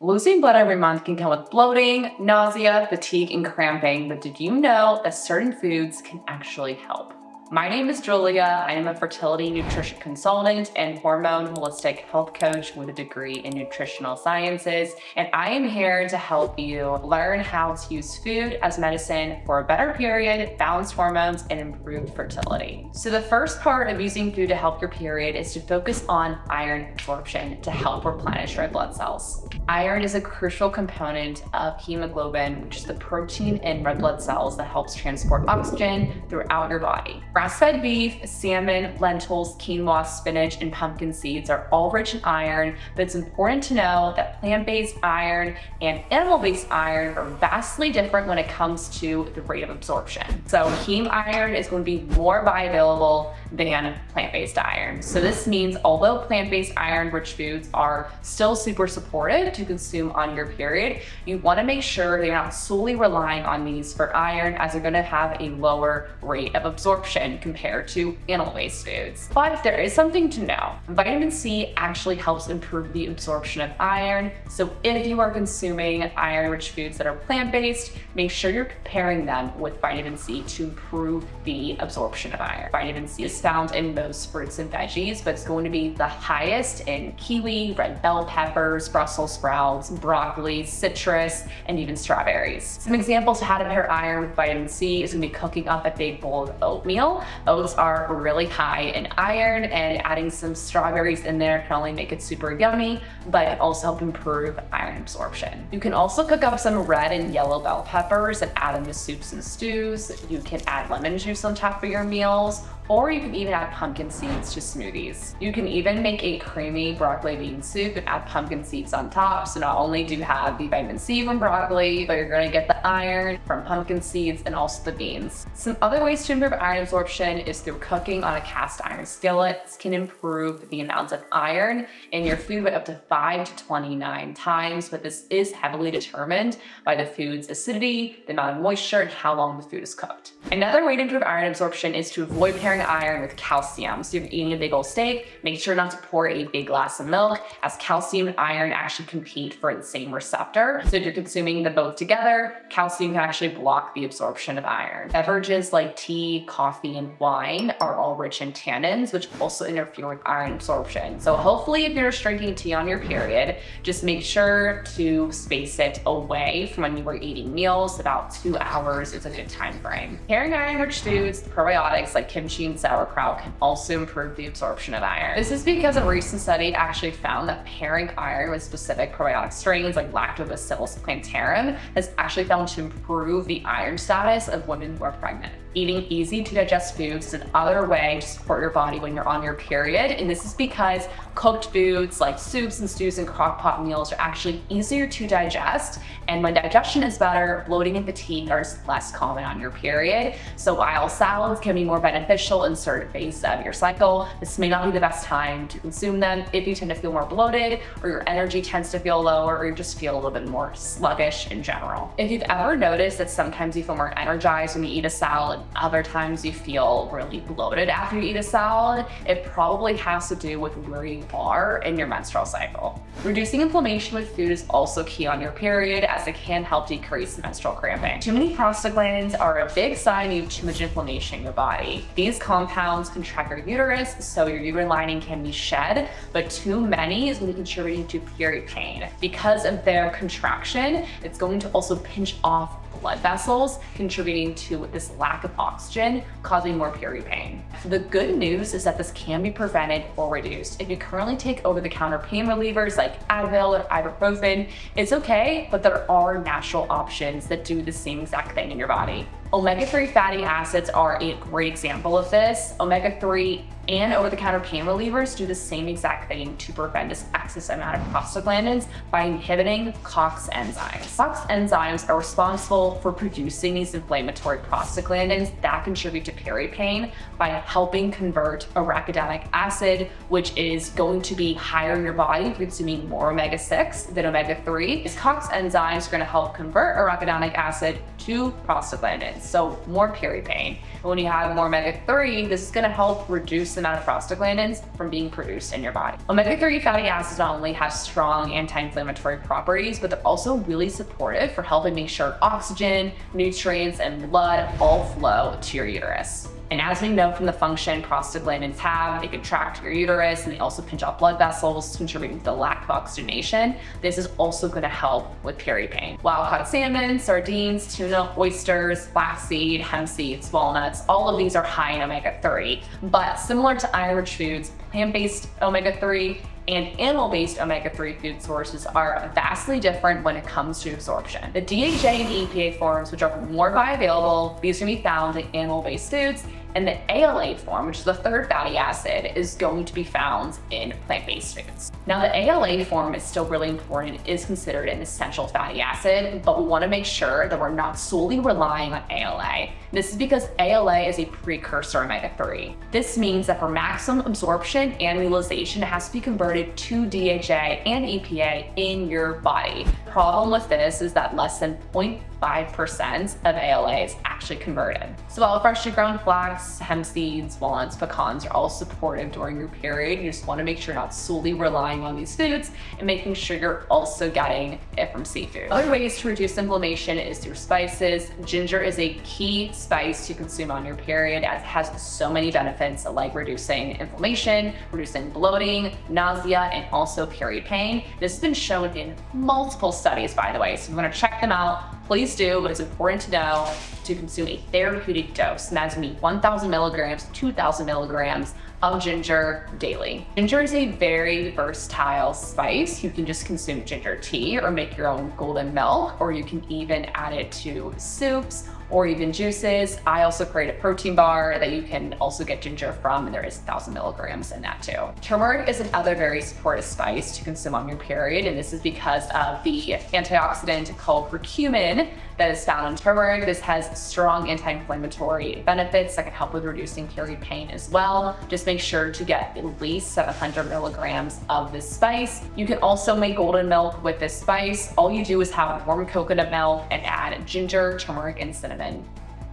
Losing blood every month can come with bloating, nausea, fatigue, and cramping, but did you know that certain foods can actually help? My name is Julia. I am a fertility nutrition consultant and hormone holistic health coach with a degree in nutritional sciences, and I am here to help you learn how to use food as medicine for a better period, balanced hormones, and improved fertility. So the first part of using food to help your period is to focus on iron absorption to help replenish red blood cells. Iron is a crucial component of hemoglobin, which is the protein in red blood cells that helps transport oxygen throughout your body. Grass-fed beef, salmon, lentils, quinoa, spinach, and pumpkin seeds are all rich in iron, but it's important to know that plant-based iron and animal-based iron are vastly different when it comes to the rate of absorption. So heme iron is going to be more bioavailable than plant-based iron. So this means although plant-based iron-rich foods are still super supportive to consume on your period, you want to make sure that you're not solely relying on these for iron, as they're going to have a lower rate of absorption compared to animal-based foods. But there is something to know. Vitamin C actually helps improve the absorption of iron. So if you are consuming iron-rich foods that are plant-based, make sure you're pairing them with vitamin C to improve the absorption of iron. Vitamin C is found in most fruits and veggies, but it's going to be the highest in kiwi, red bell peppers, Brussels sprouts, broccoli, citrus, and even strawberries. Some examples of how to pair iron with vitamin C is going to be cooking up a big bowl of oatmeal. Oats are really high in iron, and adding some strawberries in there can only make it super yummy, but also help improve iron absorption. You can also cook up some red and yellow bell peppers and add them to soups and stews. You can add lemon juice on top of your meals, or you can even add pumpkin seeds to smoothies. You can even make a creamy broccoli bean soup and add pumpkin seeds on top. So not only do you have the vitamin C from broccoli, but you're gonna get the iron from pumpkin seeds and also the beans. Some other ways to improve iron absorption is through cooking on a cast iron skillet. This can improve the amount of iron in your food by up to 5 to 29 times, but this is heavily determined by the food's acidity, the amount of moisture, and how long the food is cooked. Another way to improve iron absorption is to avoid pairing iron with calcium. So if you're eating a big old steak, make sure not to pour a big glass of milk, as calcium and iron actually compete for the same receptor. So if you're consuming them both together, calcium can actually block the absorption of iron. Beverages like tea, coffee, and wine are all rich in tannins, which also interfere with iron absorption. So hopefully if you're just drinking tea on your period, just make sure to space it away from when you were eating meals. About 2 hours is a good time frame. Pairing iron-rich foods, probiotics like kimchi and sauerkraut, can also improve the absorption of iron. This is because a recent study actually found that pairing iron with specific probiotic strains like Lactobacillus plantarum has actually found to improve the iron status of women who are pregnant. Eating easy to digest foods is another way to support your body when you're on your period, and this is because cooked foods like soups and stews and crock pot meals are actually easier to digest, and when digestion is better, bloating and fatigue are less common on your period. So while salads can be more beneficial in certain phases of your cycle, this may not be the best time to consume them if you tend to feel more bloated, or your energy tends to feel lower, or you just feel a little bit more sluggish in general. If you've ever noticed that sometimes you feel more energized when you eat a salad, other times you feel really bloated after you eat a salad, it probably has to do with where you are in your menstrual cycle. Reducing inflammation with food is also key on your period, as it can help decrease menstrual cramping. Too many prostaglandins are a big sign you have too much inflammation in your body. These compounds contract your uterus, so your uterine lining can be shed, but too many is going to be contributing to period pain. Because of their contraction, it's going to also pinch off blood vessels, contributing to this lack of oxygen, causing more period pain. The good news is that this can be prevented or reduced. If you currently take over-the-counter pain relievers like Advil or ibuprofen, it's okay, but there are natural options that do the same exact thing in your body. Omega-3 fatty acids are a great example of this. Omega-3 and over-the-counter pain relievers do the same exact thing to prevent this excess amount of prostaglandins by inhibiting COX enzymes. COX enzymes are responsible for producing these inflammatory prostaglandins that contribute to period pain by helping convert arachidonic acid, which is going to be higher in your body if you're consuming more omega-6 than omega-3. These COX enzymes are going to help convert arachidonic acid to prostaglandins, so more period pain. And when you have more omega-3, this is going to help reduce the amount of prostaglandins from being produced in your body. Omega-3 fatty acids not only have strong anti-inflammatory properties, but they're also really supportive for helping make sure oxygen, nutrients, and blood all flow to your uterus. And as we know from the function prostaglandins have, they contract your uterus and they also pinch off blood vessels, contributing to the lack of oxygenation. This is also going to help with period pain. Wild-caught salmon, sardines, tuna, oysters, flaxseed, hemp seeds, walnuts, all of these are high in omega-3. But similar to iron-rich foods, plant-based omega-3 and animal-based omega-3 food sources are vastly different when it comes to absorption. The DHA and EPA forms, which are more bioavailable, these can be found in animal-based foods, and the ALA form, which is the third fatty acid, is going to be found in plant-based foods. Now, the ALA form is still really important. It is considered an essential fatty acid, but we want to make sure that we're not solely relying on ALA. This is because ALA is a precursor omega-3. This means that for maximum absorption and utilization, it has to be converted to DHA and EPA in your body. The problem with this is that less than 0.5% of ALA is actually converted. So while freshly ground flax, hemp seeds, walnuts, pecans are all supportive during your period, you just want to make sure you're not solely relying on these foods and making sure you're also getting it from seafood. Other ways to reduce inflammation is through spices. Ginger is a key spice to consume on your period as it has so many benefits like reducing inflammation, reducing bloating, nausea, and also period pain. This has been shown in multiple studies, by the way, so if you want to check them out, please do, but it's important to know to consume a therapeutic dose, and that's going to be 1,000 milligrams, 2,000 milligrams of ginger daily. Ginger is a very versatile spice. You can just consume ginger tea or make your own golden milk, or you can even add it to soups or even juices. I also create a protein bar that you can also get ginger from, and there is 1,000 milligrams in that too. Turmeric is another very supportive spice to consume on your period, and this is because of the antioxidant called curcumin that is found in turmeric. This has strong anti-inflammatory benefits that can help with reducing period pain as well. Just make sure to get at least 700 milligrams of this spice. You can also make golden milk with this spice. All you do is have warm coconut milk and add ginger, turmeric, and cinnamon.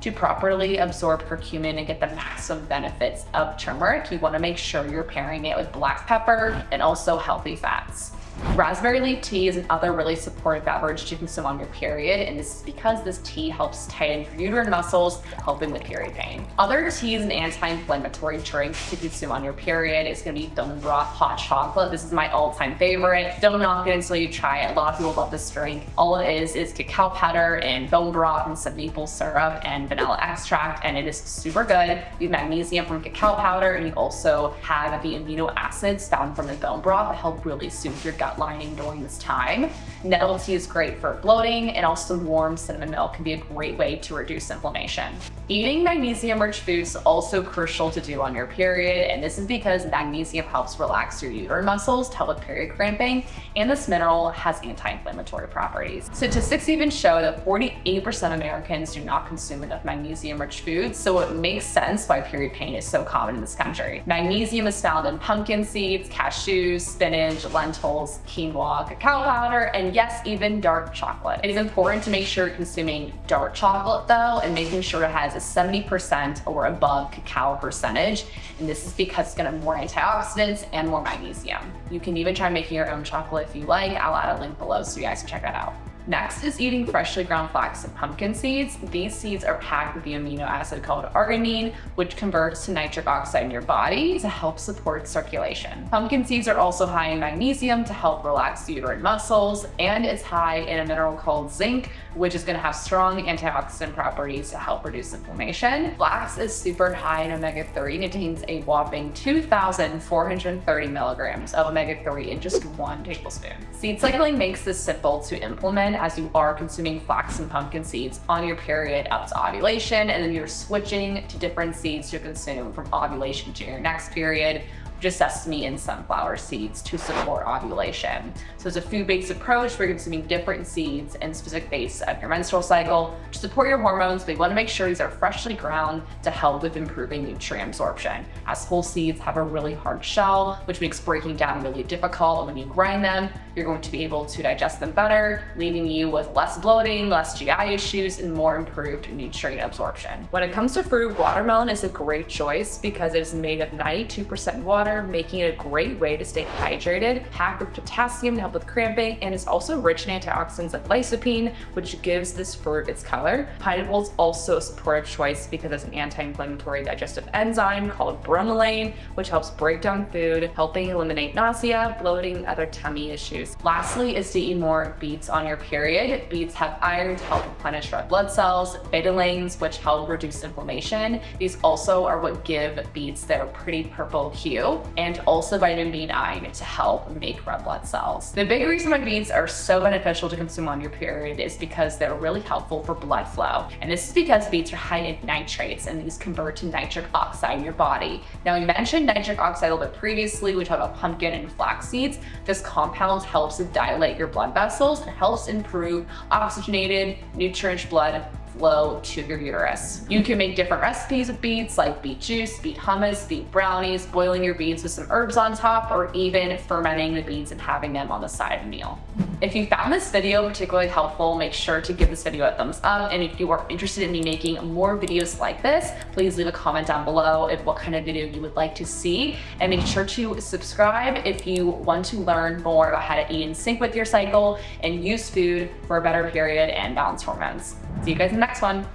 To properly absorb curcumin and get the maximum benefits of turmeric, you want to make sure you're pairing it with black pepper and also healthy fats. Raspberry leaf tea is another really supportive beverage to consume on your period, and this is because this tea helps tighten your uterine muscles, helping with period pain. Other teas and anti-inflammatory drinks to consume on your period is going to be bone broth hot chocolate. This is my all-time favorite. Don't knock it until you try it. A lot of people love this drink. All it is cacao powder and bone broth and some maple syrup and vanilla extract, and it is super good. You have magnesium from cacao powder, and you also have the amino acids found from the bone broth that help really soothe your gut lining during this time. Nettle tea is great for bloating, and also warm cinnamon milk can be a great way to reduce inflammation. Eating magnesium-rich foods is also crucial to do on your period, and this is because magnesium helps relax your uterine muscles to help with period cramping, and this mineral has anti-inflammatory properties. Statistics even show that 48% of Americans do not consume enough magnesium-rich foods, so it makes sense why period pain is so common in this country. Magnesium is found in pumpkin seeds, cashews, spinach, lentils, quinoa, cacao powder, and yes, even dark chocolate. It is important to make sure you're consuming dark chocolate though, and making sure it has a 70% or above cacao percentage, and this is because it's going to have more antioxidants and more magnesium. You can even try making your own chocolate if you like. I'll add a link below so you guys can check that out. Next is eating freshly ground flax and pumpkin seeds. These seeds are packed with the amino acid called arginine, which converts to nitric oxide in your body to help support circulation. Pumpkin seeds are also high in magnesium to help relax the uterine muscles, and it's high in a mineral called zinc, which is going to have strong antioxidant properties to help reduce inflammation. Flax is super high in omega-3 and contains a whopping 2,430 milligrams of omega-3 in just 1 tablespoon. Seed cycling makes this simple to implement as you are consuming flax and pumpkin seeds on your period up to ovulation, and then you're switching to different seeds to consume from ovulation to your next period, just sesame and sunflower seeds to support ovulation. So it's a food-based approach where you're consuming different seeds and specific days of your menstrual cycle to support your hormones, but you want to make sure these are freshly ground to help with improving nutrient absorption, as whole seeds have a really hard shell, which makes breaking down really difficult. When you grind them, you're going to be able to digest them better, leaving you with less bloating, less GI issues, and more improved nutrient absorption. When it comes to fruit, watermelon is a great choice because it is made of 92% water, making it a great way to stay hydrated, packed with potassium to help with cramping, and is also rich in antioxidants like lycopene, which gives this fruit its color. Pineapple is also a supportive choice because it's an anti-inflammatory digestive enzyme called bromelain, which helps break down food, helping eliminate nausea, bloating, and other tummy issues. Lastly is to eat more beets on your period. Beets have iron to help replenish red blood cells, betalains, which help reduce inflammation. These also are what give beets their pretty purple hue, and also vitamin B9 to help make red blood cells. The big reason why beets are so beneficial to consume on your period is because they're really helpful for blood flow. And this is because beets are high in nitrates, and these convert to nitric oxide in your body. Now, we mentioned nitric oxide a little bit previously. We talked about pumpkin and flax seeds. This compound helps to dilate your blood vessels and helps improve oxygenated, nutrient blood flow to your uterus. You can make different recipes with beets, like beet juice, beet hummus, beet brownies, boiling your beets with some herbs on top, or even fermenting the beets and having them on the side of a meal. If you found this video particularly helpful, make sure to give this video a thumbs up. And if you are interested in me making more videos like this, please leave a comment down below of what kind of video you would like to see. And make sure to subscribe if you want to learn more about how to eat in sync with your cycle and use food for a better period and balance hormones. See you guys in the next one.